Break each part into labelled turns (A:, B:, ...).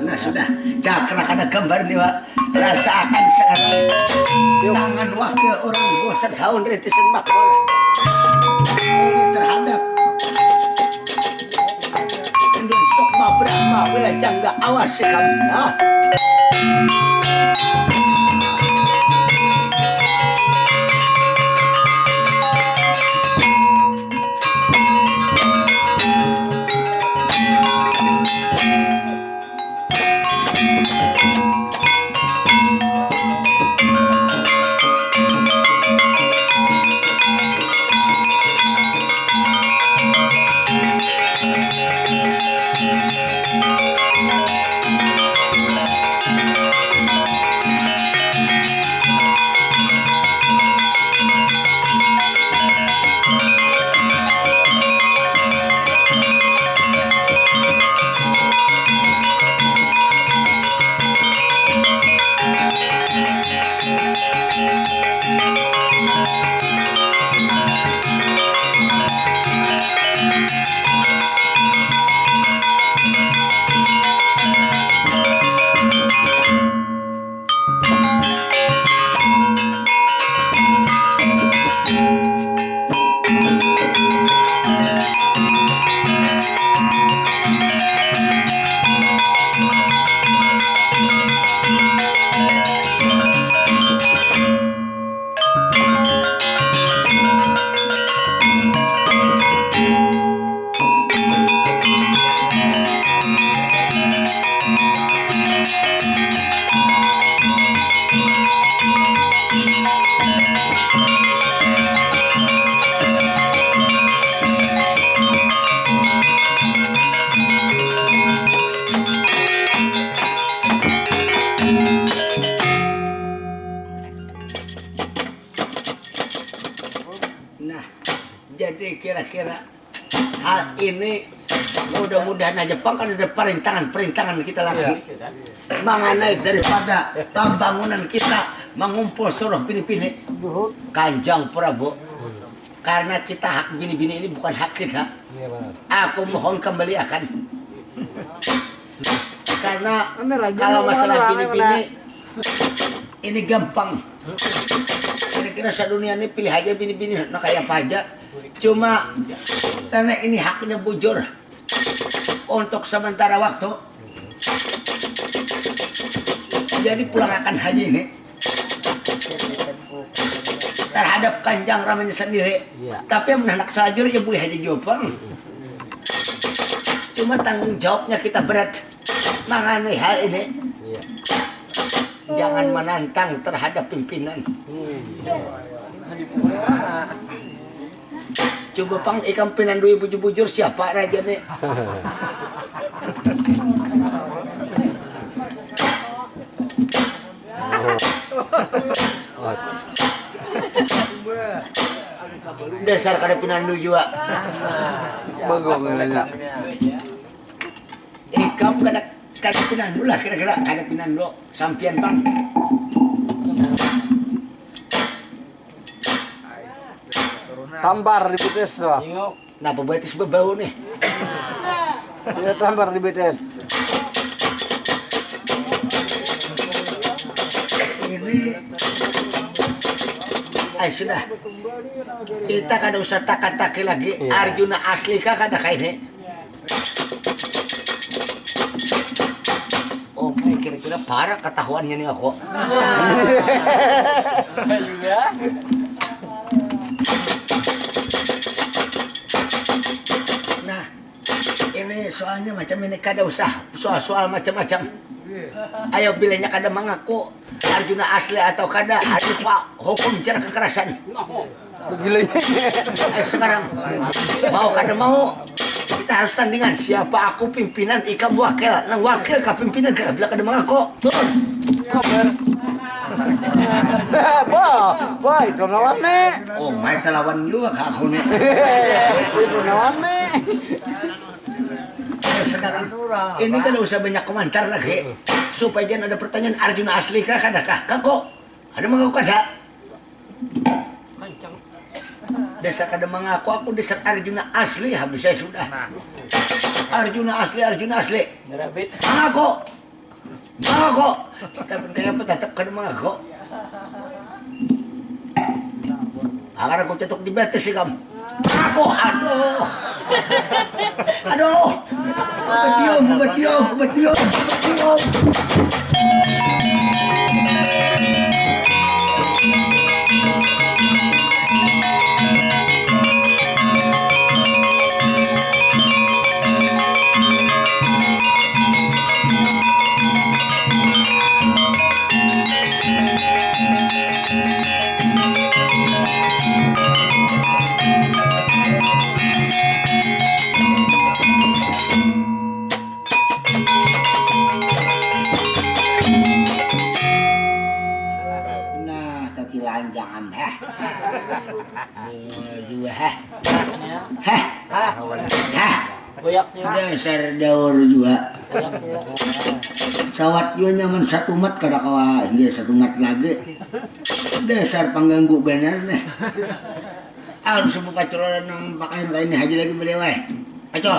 A: Nah sudah, cakra kada gambar nih Pak. Rasakan sekarang tangan wakil orang bosan tahun rintisan makmur ini terhadap Indun Sukma Brahma wilayah jangga awas kamu. Kira-kira hal ini mudah-mudahan aja Jepang kan ada perintangan kita lagi mengenai daripada pembangunan kita mengumpul suruh bini-bini Kanjeng Prabu, karena kita hak bini-bini ini bukan hak kita. Aku mohon kembalikan karena kalau masalah bini-bini ini gampang. Kira-kira sedunia ini pilih aja bini-bini nah kayak apa aja. Cuma karena ini haknya bujur untuk sementara waktu, jadi pulang akan haji ini terhadap Kanjeng Ramanya sendiri. Tapi yang menanak salajur ya boleh haji Jopang. Cuma tanggung jawabnya kita berat mengenai hal ini. Jangan menantang terhadap pimpinan. Coba pang ikan pinandu bujur-bujur siapa raja nih? Dasar kada pinandu juga.
B: Bagong nanya.
A: Ikam kada pinandu lah kira-kira kada pinandu sampian pang.
B: Tampar di BTS wah.
A: Nah bebetis bebau nih.
B: Dia tampar di BTS.
A: Ini sudah kita kada usah taka-taki lagi. Arjuna asli kah kada kayak ini. Oh, kira-kira parah ketahuannya nih aku. Nah, ini soalnya macam ini kada usah soal-soal macam-macam. Ayo bilangnya kada mengaku Arjuna asli atau kada, ada pak hukum cara kekerasan.
B: Begilanya.
A: Sekarang mau kada mau kita harus tandingan siapa aku pimpinan ikam wakil, nang wakil ka pimpinan kada bila kada mengaku. Turun.
B: Bah, itu lawannya.
A: Oh, mai lawan juga ka aku nih.
B: Itu lawannya.
A: Sekarang ini kan usah banyak komentar lagi supaya jangan ada pertanyaan Arjuna asli kah kada kah kok ada mengaku kada desa kada mengaku aku desa Arjuna asli habis saya sudah Arjuna asli mengaku kita penting apa tetap kada mengaku agar aku cetuk di betes sih kamu mengaku aduh Betiom. Jangan dasar daur juga sawat juga nyaman satu mat kada kawa hingga satu mat lagi dasar pengganggu bener nih harus semua pacoran yang pakaian kayak ini haji lagi berdewai paco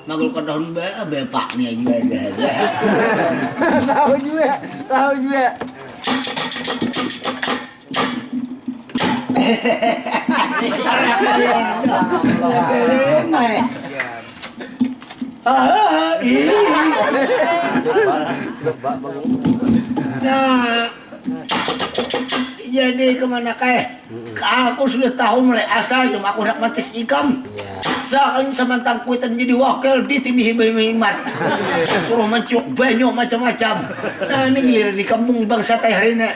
A: magul ke daun bepak nih juga ada
B: Tahu juga.
A: Nah, jadi kemana kayak? Aku sudah tahu mulai asal cuma aku nak matis ikam. Sekarang samantang kuitan jadi wakil di tindih himmat. Suruh mencuk banyak macam-macam. Nah ini giliran di kampung bangsa teh hari ini.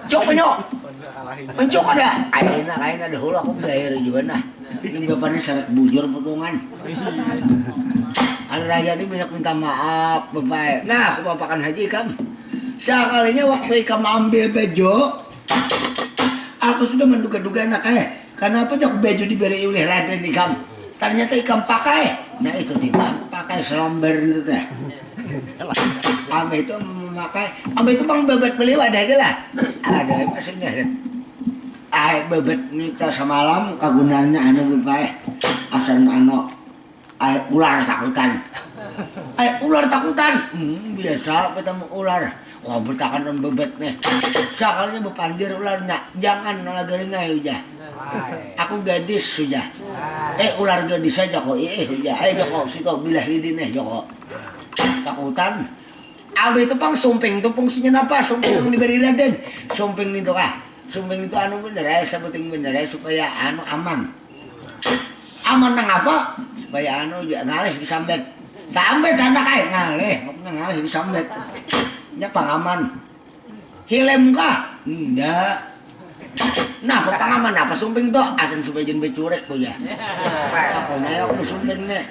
A: Cuk banyak. Mencuk ada. Aina dahulu aku gair juga nah. Ini bapaknya syarat bujur potongan. Hari raya ini banyak minta maaf bapak. Nah aku bapakan haji kam. Sekalinya waktu ikam ambil bejo, aku sudah menduga-duga nak kenapa aku bejo diberi oleh Raden ikam. Ternyata ikam pakai. Nah itu timbang pakai selamber itu teh. Ambil itu memakai. Ambil itu bang bebet beli ada aja lah. Ada maksudnya. Bebet nita semalam kagunaannya anu bapak. Asal anu ular takutan. Ular takutan. Biasa ketemu ular. Wah bertahan dan bebet nih. Sekalinya berpandir ularnya. Jangan nalagari ngayu aja. Aku gadis sudah. Ular gadis saja kok. Sudah. Joko situ bilah lidi nih Joko. Takutan. Abi itu pang sumping itu fungsinya apa? Sumping yang diberi Raden. Sumping itu kah? Sumping itu anu bener sebuting bener supaya anu aman. Aman nang apa? Supaya anu ngalih disambet. Sambet anak ngalih disambet. Nya pangaman. Hilem kah? Enggak. Nah, pangaman apa sumping to? Asan supaya jen becurek tuh ya. Aku na aku sumping nih.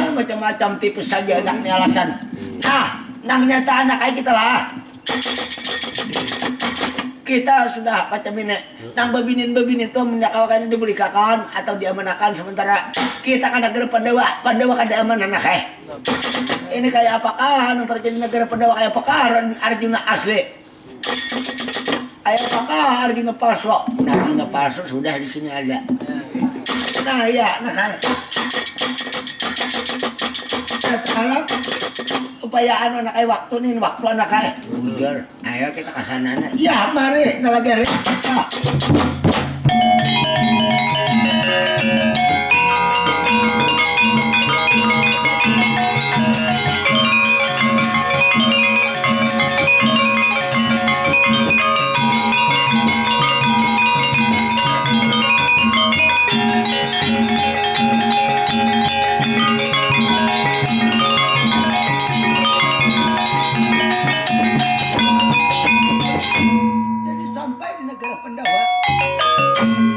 A: Macam-macam tipis saja anaknya alasan. Nah, nang nyata anak kayak kita lah. Kita sudah macam ini. Nang babinin itu menyakawakan dibeli kakan atau diamanakan sementara kita kan negara Pandawa kada aman anak Ini kayak apakah yang terjadi negara Pandawa kayak apakah Arjuna asli? Ayo apakah lagi ngepalsu? Nah, ngepalsu sudah di sini ada. Nah, ya, nah kayak. Nah, sekarang upaya anak kayak waktu anak kayak. Bujur. Ayo kita ke sana. Ya, mari nalagari. Nah.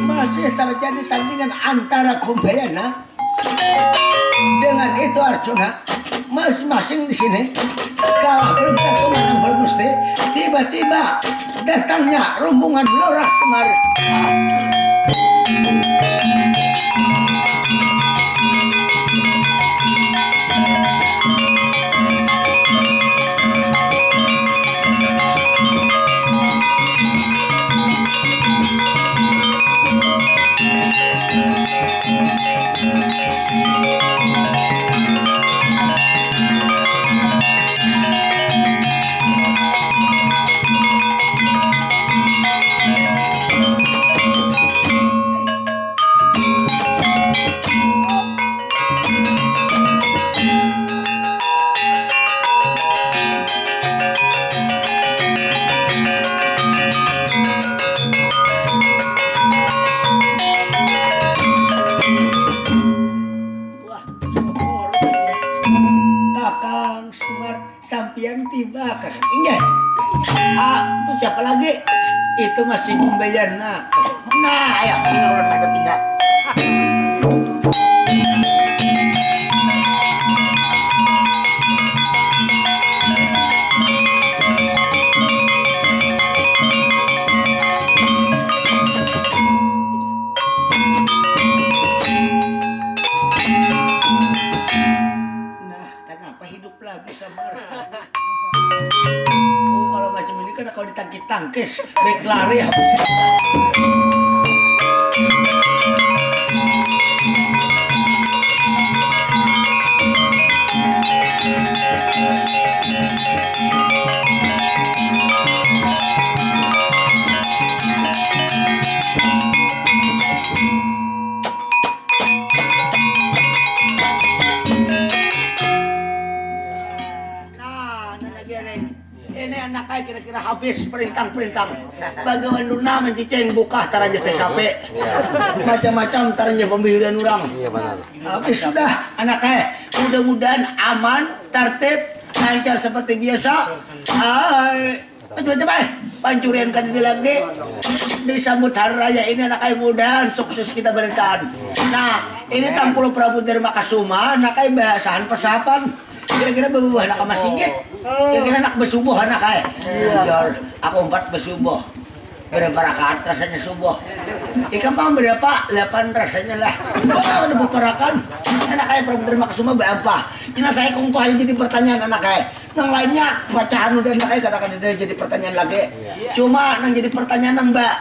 A: Masih terjadi tandingan antara Kumbayana dengan itu Arjuna, masing-masing di sini kalah belum tentu menang belum mesti. Tiba-tiba datangnya rombongan Lurah Semar. Sampian tiba kan iya itu siapa lagi itu masih Kumbayana. Nah ayo sini orang pada pindah. Nah kenapa hidup lagi sama kalau macam ini kan kalau ditangkis-tangkis baik lari habis. Ini anak kayak kira-kira habis perintang-perintang. Bagawan Luna menciceng buka taraja teh sape. Macam-macam taraja pembihudan orang. Iya benar. Habis sudah anak kayak mudah-mudahan aman, tertib, lancar seperti biasa. Coba-coba pancurian kan ini lagi disambut hari raya ini anak kayak mudahan sukses kita berikan. Nah ini Tampul Prabu Dharma Kasuma anak kayak bahasan persapan. Kira-kira berubah anak sama Sigit. Kira-kira anak bersubuh anak kayak. Iya. Aku 4 bersubuh. Berapa rakaat rasanya subuh. Ikan pang berapa? 8 rasanya lah. Wah udah berperakan. Anak kayak Prabu Dharma Kasuma berapa? Ini saya kongko hanya jadi pertanyaan anak kayak. Yang lainnya bacaan udah anak kayak kadang-kadang jadi pertanyaan lagi. Cuma yang jadi pertanyaan mbak.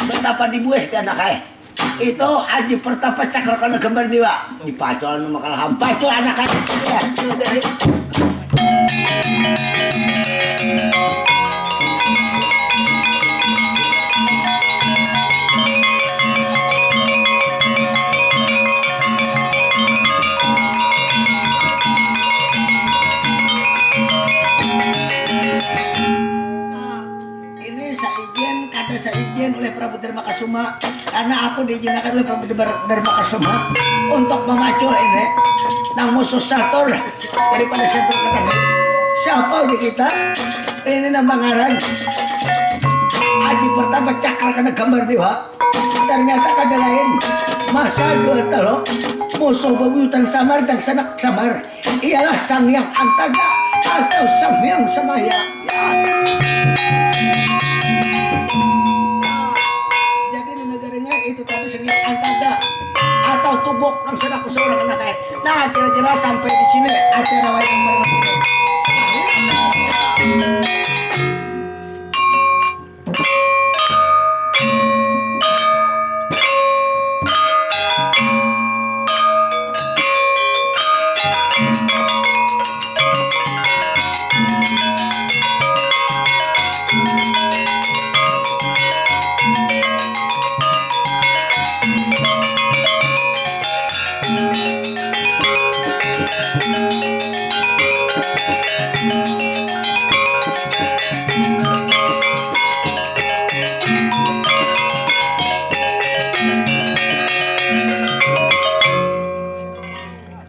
A: Betapa dibuih ti anak kayak. Itu Aji Pertapa Cakrakana Gambar Dewa dipacol nama kalah hampacol anak kan ya dari seizin oleh Prabu Dharma Kasuma karena aku diizinkan oleh Prabu Dharma Kasuma untuk memacul ini nang musuh satur daripada satur ketani. Siapa di kita? Ini nama ngaran Aji Pertapa Cakrakana Gambar Dewa. Ternyata kada lain masa 2 telo musuh bebuyutan samar dan sanak samar ialah Sang Hyang Antaga atau Sang Hyang Samaya. Itu tadi Sang Hyang Antaga atau tubuk yang sedang seorang anak kayak. Nah kira-kira sampai di sini acara wayang mereka.